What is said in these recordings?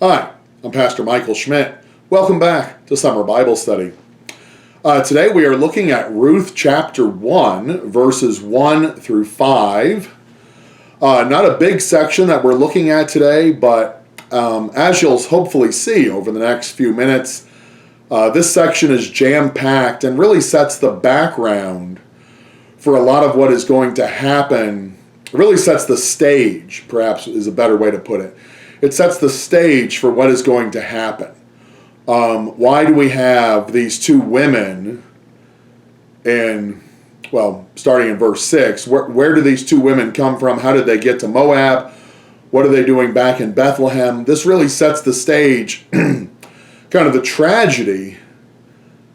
Hi, I'm Pastor Michael Schmidt. Welcome back to Summer Bible Study. Today we are looking at Ruth chapter 1, verses 1 through 5. Not a big section that we're looking at today, but as you'll hopefully see over the next few minutes, this section is jam-packed and really sets the background for a lot of what is going to happen. It really sets the stage, perhaps is a better way to put it. It sets the stage for what is going to happen. Why do we have these two women starting in verse 6, where do these two women come from? How did they get to Moab? What are they doing back in Bethlehem? This really sets the stage, kind of the tragedy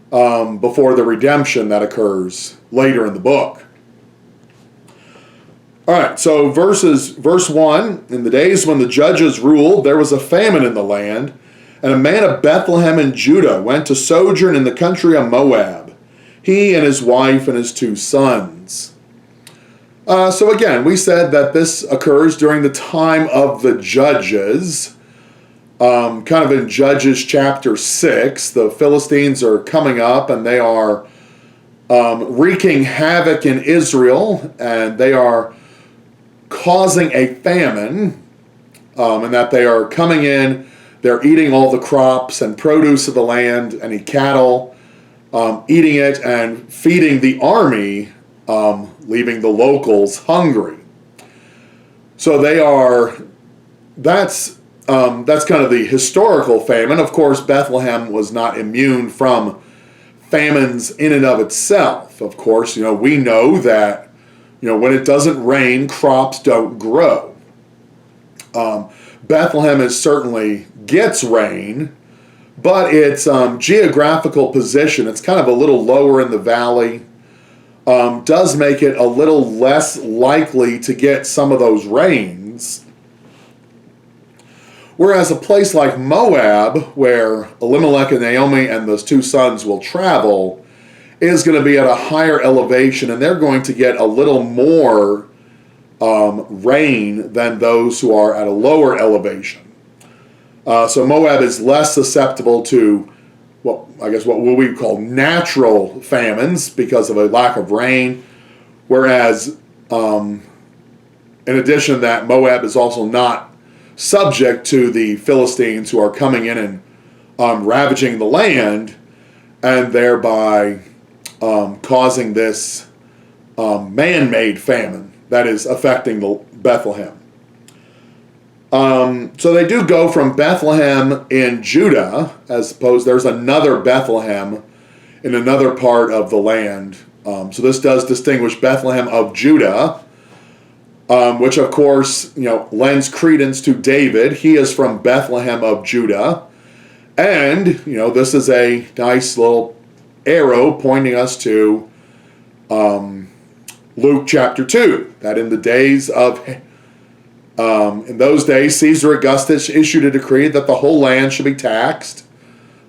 before the redemption that occurs later in the book. All right, so verse 1, in the days when the judges ruled, there was a famine in the land, and a man of Bethlehem in Judah went to sojourn in the country of Moab, he and his wife and his two sons. So again, we said that this occurs during the time of the judges, kind of in Judges chapter 6. The Philistines are coming up and they are wreaking havoc in Israel, and they are causing a famine, and that they are coming in, they're eating all the crops and produce of the land, any cattle, eating it and feeding the army, leaving the locals hungry. So that's kind of the historical famine. Of course, Bethlehem was not immune from famines in and of itself. Of course, we know that when it doesn't rain, crops don't grow. Bethlehem certainly gets rain, but its geographical position, it's kind of a little lower in the valley, does make it a little less likely to get some of those rains. Whereas a place like Moab, where Elimelech and Naomi and those two sons will travel, is going to be at a higher elevation, and they're going to get a little more rain than those who are at a lower elevation. So Moab is less susceptible to what we call natural famines because of a lack of rain, whereas in addition to that, Moab is also not subject to the Philistines who are coming in and ravaging the land, and thereby causing this man-made famine that is affecting Bethlehem. So they do go from Bethlehem in Judah, as opposed there's another Bethlehem in another part of the land. So this does distinguish Bethlehem of Judah, which of course lends credence to David. He is from Bethlehem of Judah, and this is a nice little arrow pointing us to Luke chapter 2, that in those days Caesar Augustus issued a decree that the whole land should be taxed,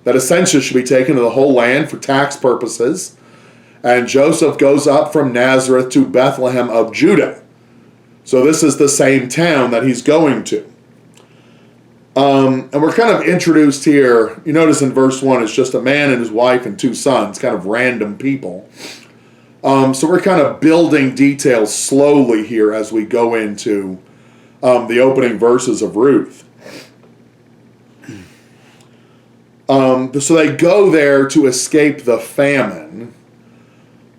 that a census should be taken of the whole land for tax purposes, and Joseph goes up from Nazareth to Bethlehem of Judah. So this is the same town that he's going to. And we're kind of introduced here, you notice in verse 1, it's just a man and his wife and two sons, kind of random people. So we're kind of building details slowly here as we go into the opening verses of Ruth. So they go there to escape the famine.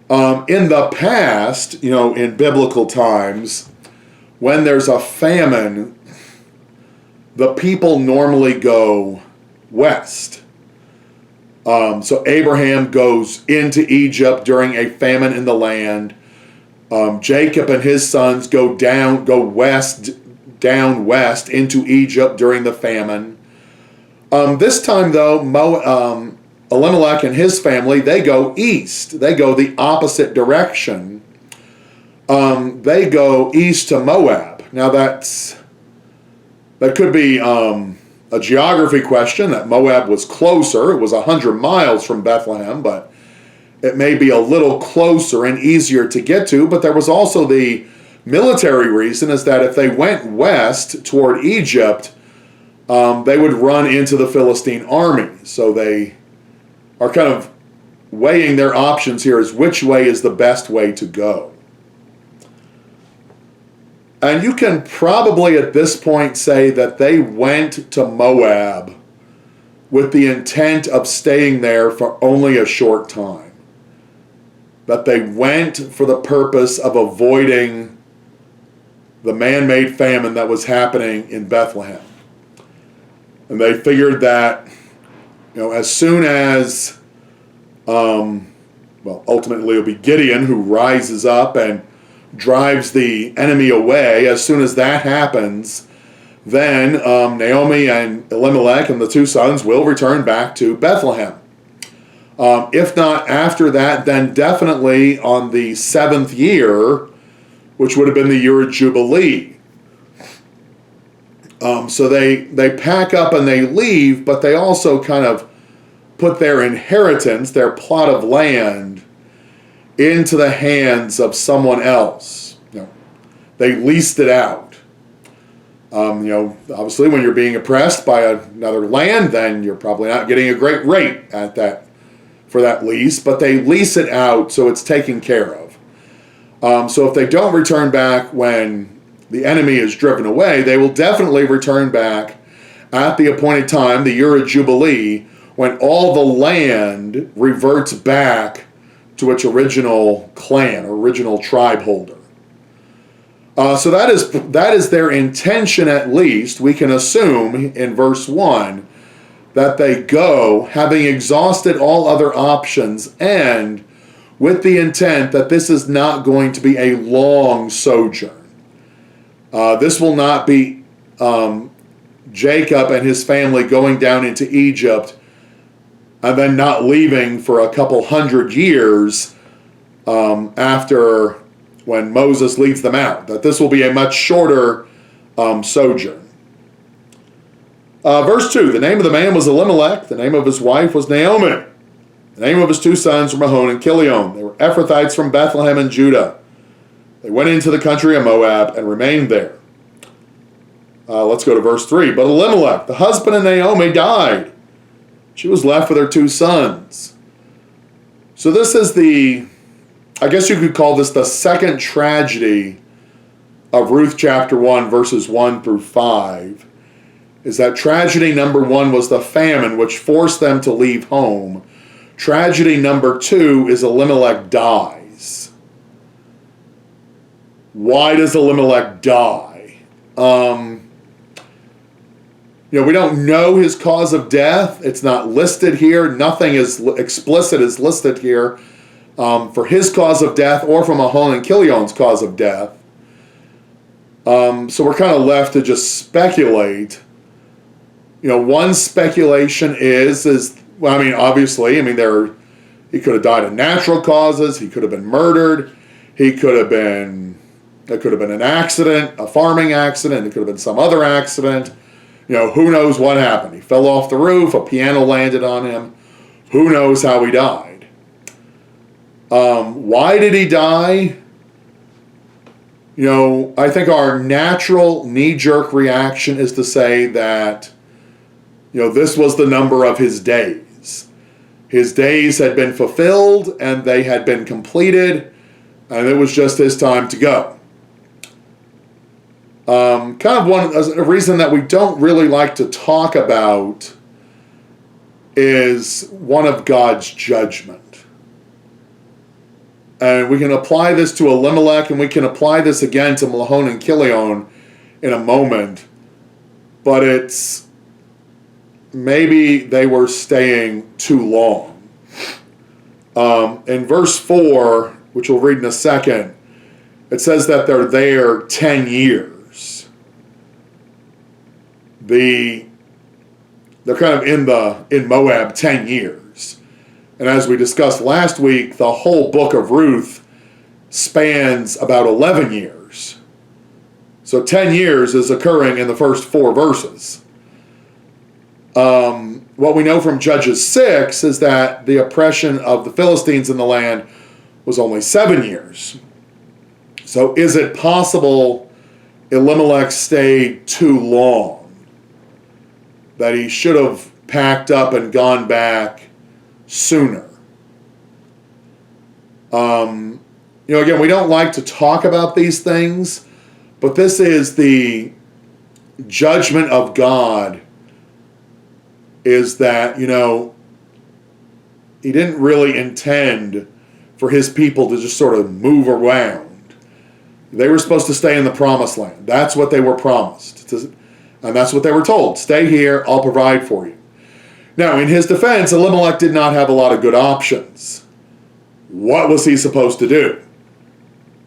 In the past, in biblical times, when there's a famine, the people normally go west. So Abraham goes into Egypt during a famine in the land. Jacob and his sons go down west into Egypt during the famine. This time, though, Elimelech and his family, they go east. They go the opposite direction. They go east to Moab. Now that could be a geography question, that Moab was closer. It was 100 miles from Bethlehem, but it may be a little closer and easier to get to. But there was also the military reason, is that if they went west toward Egypt, they would run into the Philistine army. So they are kind of weighing their options here as which way is the best way to go. And you can probably at this point say that they went to Moab with the intent of staying there for only a short time. That they went for the purpose of avoiding the man-made famine that was happening in Bethlehem. And they figured that, as soon as, ultimately it'll be Gideon who rises up and drives the enemy away. As soon as that happens, then Naomi and Elimelech and the two sons will return back to Bethlehem. If not after that, then definitely on the 7th year, which would have been the year of Jubilee. So they pack up and they leave, but they also kind of put their inheritance, their plot of land, into the hands of someone else. They leased it out. Obviously when you're being oppressed by another land, then you're probably not getting a great rate for that lease, but they lease it out so it's taken care of. So if they don't return back when the enemy is driven away, they will definitely return back at the appointed time, the year of Jubilee, when all the land reverts back to its original clan or original tribe holder. So that is their intention, at least. We can assume in verse 1 that they go having exhausted all other options and with the intent that this is not going to be a long sojourn. This will not be Jacob and his family going down into Egypt and then not leaving for a couple hundred years after when Moses leads them out. That this will be a much shorter sojourn. Verse 2, the name of the man was Elimelech, the name of his wife was Naomi. The name of his two sons were Mahon and Chilion. They were Ephrathites from Bethlehem and Judah. They went into the country of Moab and remained there. Let's go to verse 3. But Elimelech, the husband of Naomi, died. She was left with her two sons. So this is I guess you could call this the second tragedy of Ruth chapter 1, verses 1 through 5. Is that tragedy number 1 was the famine, which forced them to leave home. Tragedy number 2 is Elimelech dies. Why does Elimelech die? We don't know his cause of death. It's not listed here. Nothing is explicit is listed here for his cause of death or for Mahon and Chilion's cause of death. So we're kind of left to just speculate. One speculation obviously, he could have died of natural causes. He could have been murdered. There could have been an accident, a farming accident. It could have been some other accident. Who knows what happened? He fell off the roof. A piano landed on him. Who knows how he died? Why did he die? I think our natural knee-jerk reaction is to say that this was the number of his days. His days had been fulfilled and they had been completed, and it was just his time to go. A reason that we don't really like to talk about is one of God's judgment. And we can apply this to Elimelech, and we can apply this again to Mahon and Chilion in a moment. But it's maybe they were staying too long. In verse 4, which we'll read in a second, it says that they're there 10 years. They're kind of in Moab 10 years. And as we discussed last week, the whole book of Ruth spans about 11 years. So 10 years is occurring in the first 4 verses. What we know from Judges 6 is that the oppression of the Philistines in the land was only 7 years. So is it possible Elimelech stayed too long? that he should have packed up and gone back sooner. Again, we don't like to talk about these things, but this is the judgment of God, is that, he didn't really intend for his people to just sort of move around. They were supposed to stay in the promised land. That's what they were promised. And that's what they were told. Stay here, I'll provide for you. Now, in his defense, Elimelech did not have a lot of good options. What was he supposed to do?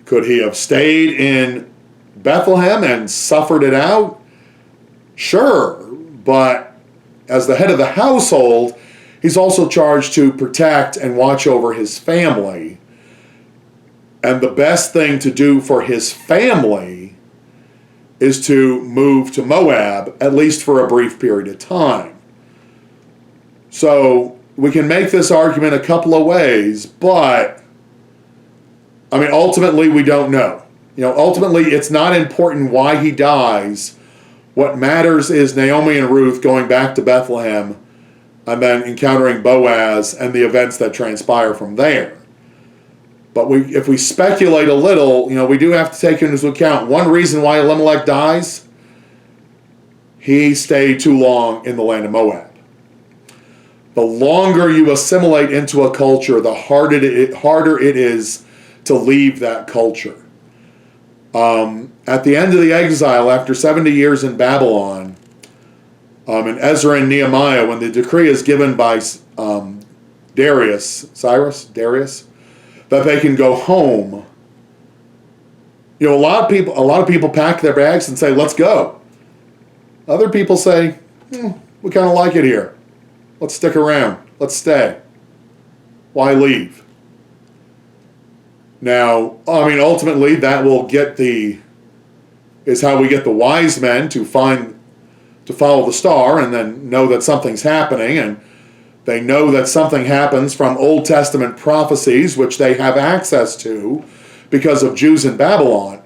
Could he have stayed in Bethlehem and suffered it out? Sure, but as the head of the household, he's also charged to protect and watch over his family. And the best thing to do for his family is to move to Moab, at least for a brief period of time. So we can make this argument a couple of ways, but ultimately we don't know. Ultimately it's not important why he dies. What matters is Naomi and Ruth going back to Bethlehem and then encountering Boaz and the events that transpire from there. But if we speculate a little, we do have to take into account one reason why Elimelech dies. He stayed too long in the land of Moab. The longer you assimilate into a culture, the harder it is to leave that culture. At the end of the exile, after 70 years in Babylon, in Ezra and Nehemiah, when the decree is given by Darius, that they can go home, a lot of people pack their bags and say, let's go. Other people say, we kind of like it here. Let's stick around. Let's stay. Why leave? Now, ultimately, that will is how we get the wise men to follow the star and then know that something's happening, and they know that something happens from Old Testament prophecies, which they have access to because of Jews in Babylon.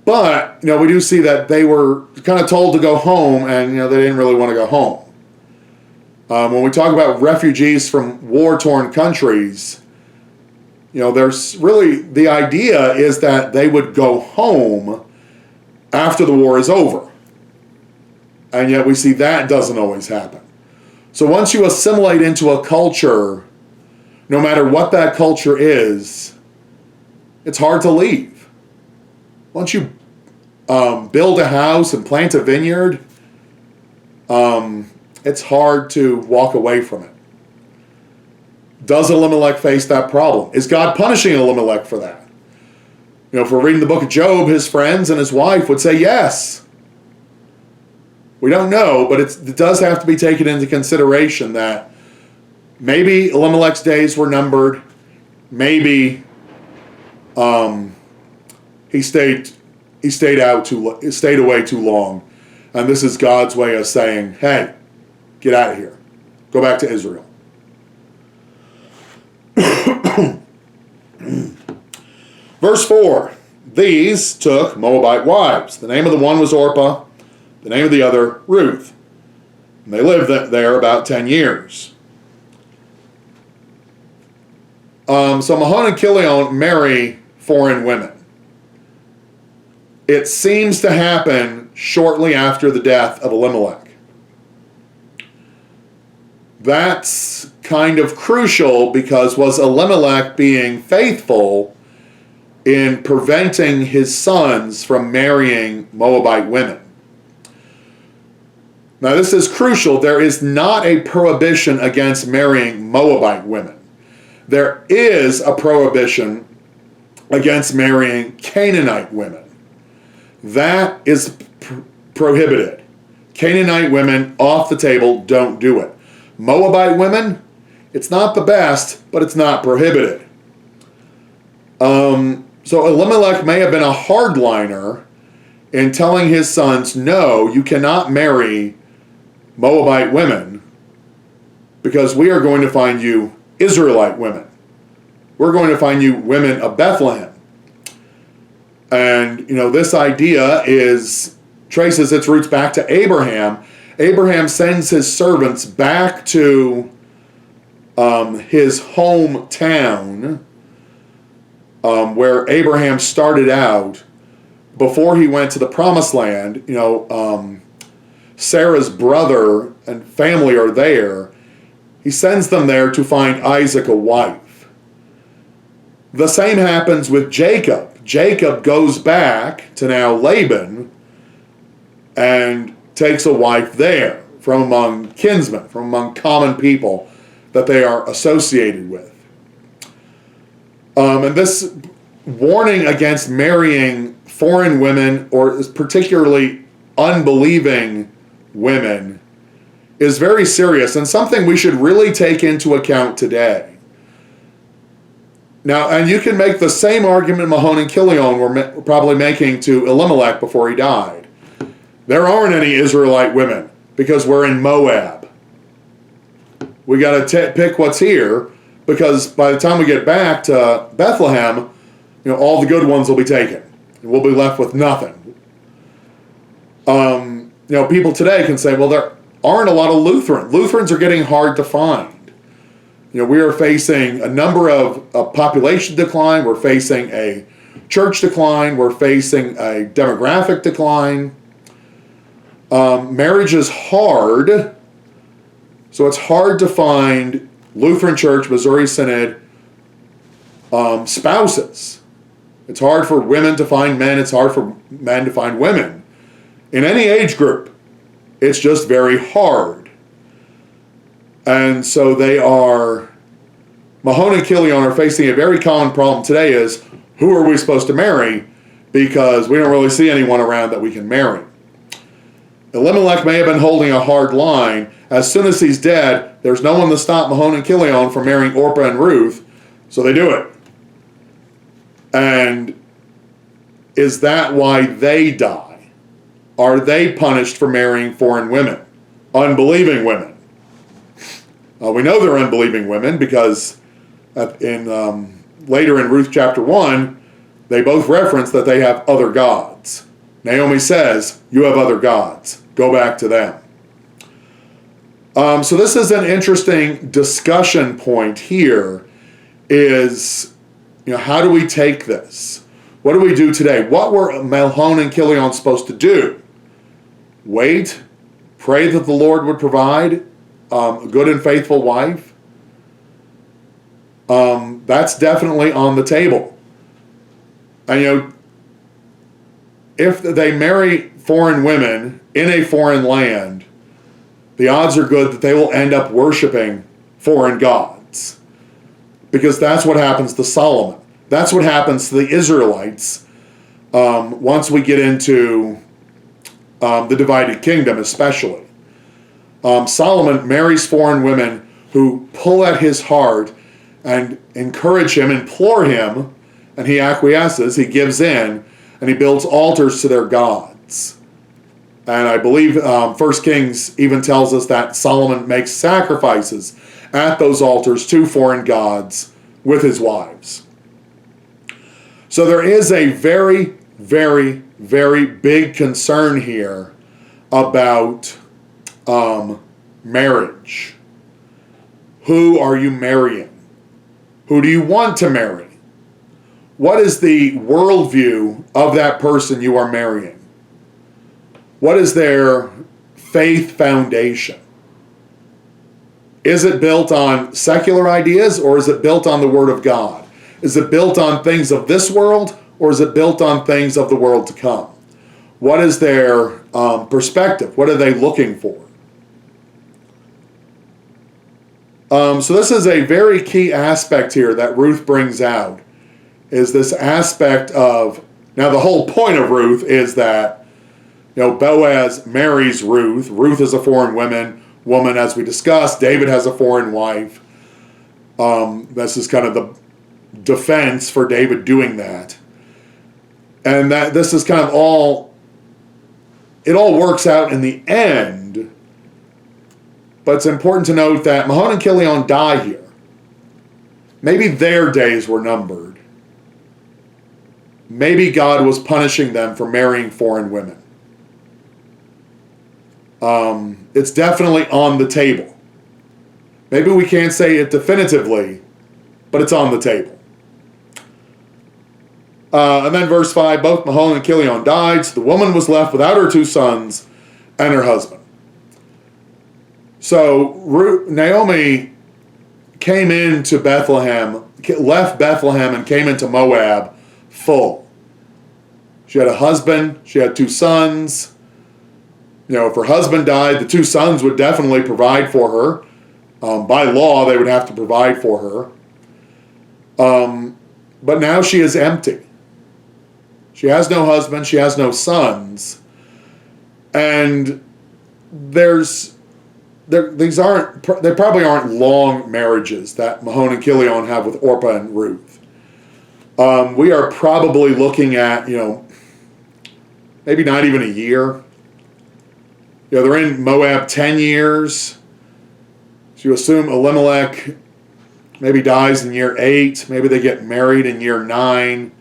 But, we do see that they were kind of told to go home, and, they didn't really want to go home. When we talk about refugees from war-torn countries, there's really, the idea is that they would go home after the war is over. And yet we see that doesn't always happen. So once you assimilate into a culture, no matter what that culture is, it's hard to leave. Once you build a house and plant a vineyard, it's hard to walk away from it. Does Elimelech face that problem? Is God punishing Elimelech for that? If we're reading the book of Job, his friends and his wife would say yes. We don't know, but it does have to be taken into consideration that maybe Elimelech's days were numbered. Maybe he stayed away too long, and this is God's way of saying, "Hey, get out of here. Go back to Israel." Verse 4, these took Moabite wives. The name of the one was Orpah, the name of the other Ruth. And they lived there about 10 years. So Mahlon and Chilion marry foreign women. It seems to happen shortly after the death of Elimelech. That's kind of crucial, because was Elimelech being faithful in preventing his sons from marrying Moabite women? Now this is crucial. There is not a prohibition against marrying Moabite women. There is a prohibition against marrying Canaanite women. That is prohibited. Canaanite women, off the table, don't do it. Moabite women, it's not the best, but it's not prohibited. So Elimelech may have been a hardliner in telling his sons, no, you cannot marry Moabite women, because we are going to find you Israelite women. We're going to find you women of Bethlehem. And, this idea is traces its roots back to Abraham. Abraham sends his servants back to his hometown, where Abraham started out before he went to the promised land. Sarah's brother and family are there. He sends them there to find Isaac a wife. The same happens with Jacob. Jacob goes back to now Laban and takes a wife there from among kinsmen, from among common people that they are associated with. And this warning against marrying foreign women, or particularly unbelieving women, is very serious and something we should really take into account today. Now, and you can make the same argument Mahlon and Chilion were probably making to Elimelech before he died. There aren't any Israelite women because we're in Moab. We got to pick what's here, because by the time we get back to Bethlehem, all the good ones will be taken, and we'll be left with nothing. People today can say, well, there aren't a lot of Lutherans. Lutherans are getting hard to find. We are facing a number of population decline. We're facing a church decline. We're facing a demographic decline. Marriage is hard, so it's hard to find Lutheran Church, Missouri Synod spouses. It's hard for women to find men. It's hard for men to find women. In any age group, it's just very hard. And so Mahlon and Chilion are facing a very common problem today is, who are we supposed to marry? Because we don't really see anyone around that we can marry. Elimelech may have been holding a hard line. As soon as he's dead, there's no one to stop Mahlon and Chilion from marrying Orpah and Ruth, so they do it. And is that why they die? Are they punished for marrying foreign women, unbelieving women? We know they're unbelieving women because later in Ruth chapter 1, they both reference that they have other gods. Naomi says, you have other gods. Go back to them. So this is an interesting discussion point here is, how do we take this? What do we do today? What were Mahlon and Chilion supposed to do? Wait, pray that the Lord would provide a good and faithful wife? That's definitely on the table. And if they marry foreign women in a foreign land, the odds are good that they will end up worshiping foreign gods. Because that's what happens to Solomon. That's what happens to the Israelites once we get into the divided kingdom especially. Solomon marries foreign women who pull at his heart and encourage him, implore him, and he acquiesces, he gives in, and he builds altars to their gods. And I believe 1 Kings even tells us that Solomon makes sacrifices at those altars to foreign gods with his wives. So there is a very, very, very big concern here about marriage. Who are you marrying? Who do you want to marry? What is the worldview of that person you are marrying? What is their faith foundation? Is it built on secular ideas, or is it built on the Word of God? Is it built on things of this world, or is it built on things of the world to come? What is their perspective? What are they looking for? So this is a very key aspect here that Ruth brings out, is this aspect of, now the whole point of Ruth is that, Boaz marries Ruth. Ruth is a foreign woman, as we discussed. David has a foreign wife. This is kind of the defense for David doing that. And that this is kind of it all works out in the end. But it's important to note that Mahlon and Chilion die here. Maybe their days were numbered. Maybe God was punishing them for marrying foreign women. It's definitely on the table. Maybe we can't say it definitively, but it's on the table. And then verse 5, both Mahlon and Chilion died, so the woman was left without her 2 sons and her husband. So Naomi came into Bethlehem, left Bethlehem and came into Moab full. She had a husband, she had 2 sons. If her husband died, the 2 sons would definitely provide for her. By law, they would have to provide for her. But now she is empty. She has no husband, she has no sons. And they probably aren't long marriages that Mahlon and Chilion have with Orpah and Ruth. We are probably looking at, maybe not even a year. They're in Moab 10 years. So you assume Elimelech maybe dies in year 8. Maybe they get married in year 9.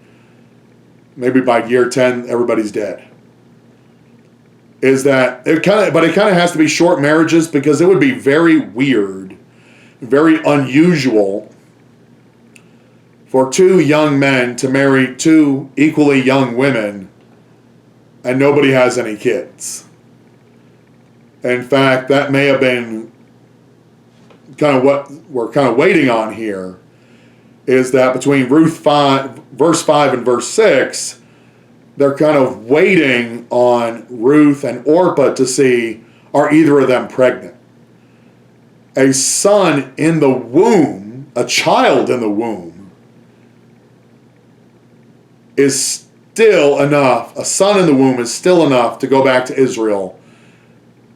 Maybe by year 10, everybody's dead. But it kind of has to be short marriages, because it would be very weird, very unusual for 2 young men to marry 2 equally young women and nobody has any kids. In fact, that may have been kind of what we're kind of waiting on here, is that between verse 5 and verse 6, they're kind of waiting on Ruth and Orpah to see, are either of them pregnant? A son in the womb, a child in the womb, is still enough, a son in the womb is still enough to go back to Israel,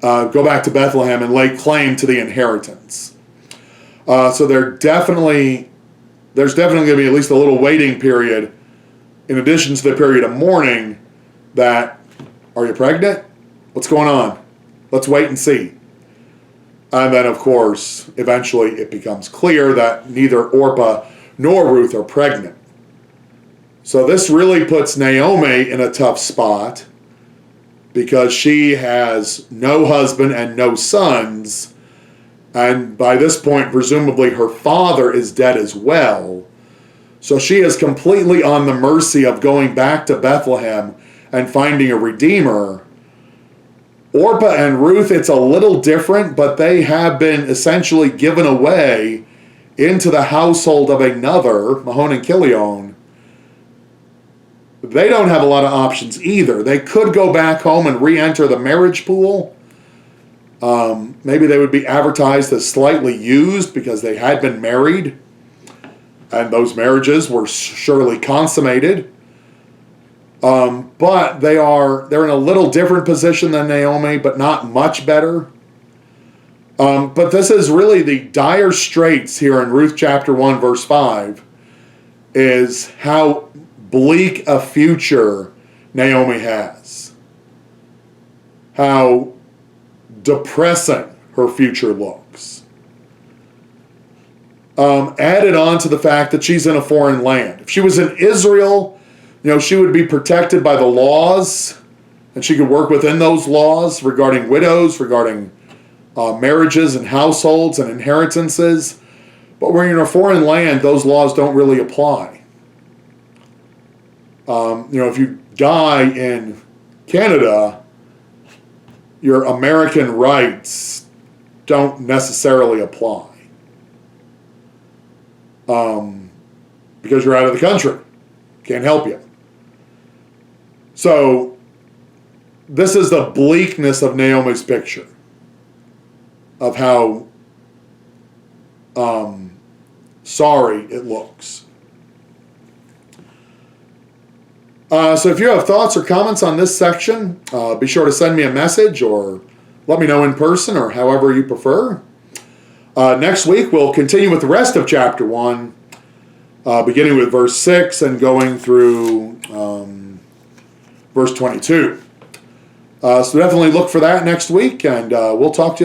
go back to Bethlehem and lay claim to the inheritance. So there's definitely going to be at least a little waiting period, in addition to the period of mourning, that, are you pregnant? What's going on? Let's wait and see. And then, of course, eventually it becomes clear that neither Orpah nor Ruth are pregnant. So this really puts Naomi in a tough spot, because she has no husband and no sons, and by this point, presumably her father is dead as well. So she is completely on the mercy of going back to Bethlehem and finding a redeemer. Orpah and Ruth, it's a little different, but they have been essentially given away into the household of another, Mahlon and Chilion. They don't have a lot of options either. They could go back home and re-enter the marriage pool. Maybe they would be advertised as slightly used because they had been married, and those marriages were surely consummated. But they're in a little different position than Naomi, but not much better. But this is really the dire straits here in Ruth chapter 1, verse 5, is how bleak a future Naomi has. How depressing her future looks. Added on to the fact that she's in a foreign land. If she was in Israel, she would be protected by the laws, and she could work within those laws regarding widows, regarding marriages and households and inheritances. But when you're in a foreign land, those laws don't really apply. If you die in Canada, your American rights don't necessarily apply. Because you're out of the country. Can't help you. So, this is the bleakness of Naomi's picture of how sorry it looks. So if you have thoughts or comments on this section, be sure to send me a message or let me know in person or however you prefer. Next week, we'll continue with the rest of chapter 1, beginning with verse 6 and going through verse 22. So definitely look for that next week, and we'll talk to you